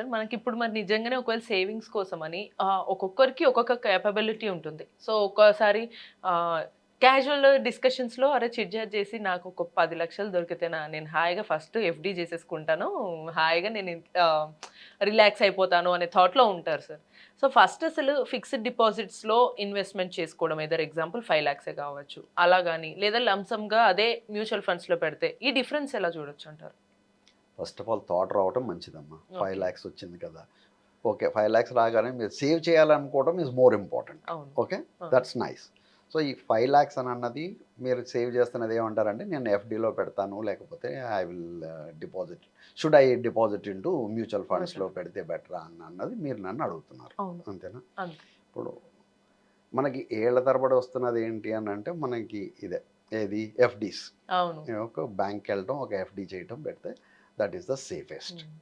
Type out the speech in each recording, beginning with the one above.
Sir. మనకిప్పుడు మరి నిజంగానే ఒకవేళ సేవింగ్స్ కోసమని ఒక్కొక్కరికి ఒక్కొక్క కేపబిలిటీ ఉంటుంది. సో, ఒక్కోసారి క్యాజువల్ డిస్కషన్స్‌లో అరే చిట్ చాట్ చేసి నాకు ఒక 10,00,000 దొరికితేనా నేను హాయిగా ఫస్ట్ ఎఫ్‌డి చేసేసుకుంటాను. హాయిగా నేను రిలాక్స్ అయిపోతాను అనే థాట్‌లో ఉంటారు సార్. సో, ఫస్ట్ అసలు ఫిక్స్డ్ డిపాజిట్స్‌లో ఇన్వెస్ట్‌మెంట్ చేసుకోవడం ఎదర్ ఎగ్జాంపుల్ 5,00,000 కావచ్చు. అలా గాని లేదా లంసమ్‌గా అదే మ్యూచువల్ ఫండ్స్‌లో పెడితే ఈ డిఫరెన్స్ ఎలా చూడొచ్చంటారు? ఫస్ట్ ఆఫ్ ఆల్ థాట్ రావటం మంచిదమ్మా. ఓకే. 5,00,000 వచ్చింది కదా! ఓకే. 5,00,000 రాగానే మీరు సేవ్ చేయాలనుకోవడం ఈజ్ మోర్ ఇంపార్టెంట్. అవును. ఓకే. ఆ! That's nice. సో, ఈ 5,00,000 అని అన్నది మీరు సేవ్ చేస్తున్నది ఏమంటారంటే నేను ఎఫ్‌డిలో పెడతాను. లేకపోతే I will deposit should I deposit into mutual ఫండ్స్‌లో మ్యూచువల్ ఫండ్. పెడితే బెటరా అన్నది మీరు నన్ను అడుగుతున్నారు. అవును. అంతేనా? అంతే. ఇప్పుడు మనకి ఏళ్ల తరబడి వస్తున్నది ఏంటి అని అంటే మనకి ఇదే. ఏది? ఎఫ్‌డీస్. అవును. ఒక బ్యాంక్‌కెళ్ళటం, ఒక ఎఫ్‌డి చేయటం పెడితే దట్ ఈస్ ద సేఫెస్ట్. హ్మ్.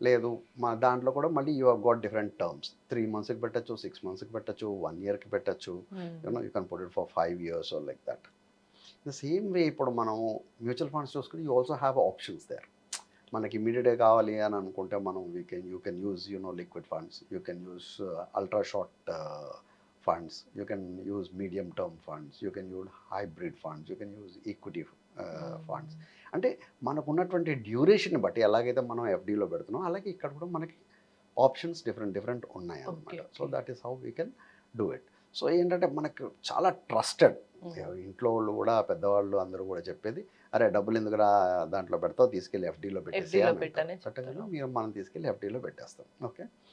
లేదు మా దాంట్లో కూడా మళ్ళీ you have got different terms. 3 మంత్స్‌కి పెట్టొచ్చు, 6 మంత్స్‌కి పెట్టొచ్చు, 1 ఇయర్‌కి పెట్టొచ్చు. Hmm. You can put it for 5 years or like that. The same way ఇప్పుడు మనము మ్యూచువల్ ఫండ్స్ చూసుకుంటే you also have options there. మనకి ఇమ్మీడియేట్‌గా కావాలి అని అనుకుంటే మనం you can use liquid funds. You can use ultra short funds. You can use medium term funds. You can use hybrid funds. You can use equity funds. Hmm. అంటే మనకున్నటువంటి డ్యూరేషన్‌ని బట్టి ఎలాగైతే మనం ఎఫ్‌డిలో పెడుతున్నామో, అలాగే ఇక్కడ కూడా మనకి ఆప్షన్స్ డిఫరెంట్ డిఫరెంట్ ఓకే. ఉన్నాయన్నమాట. So, okay. That is how we can do it. So, ఏంటంటే మనకు చాలా ట్రస్టెడ్. హ్మ్. ఇంట్లో వాళ్ళు కూడా పెద్దవాళ్ళు అందరూ కూడా చెప్పేది, "అరే! డబ్బులెందుకురా దాంట్లో పెడతావు, తీసుకెళ్ళి ఎఫ్‌డిలో పెట్టేసేయి" ఎఫ్‌డిలో అని అంటారు. పెట్టనే బట్ చెప్తారు. మనం తీసుకెళ్ళి ఎఫ్‌డిలో పెట్టేస్తాం. ఓకే.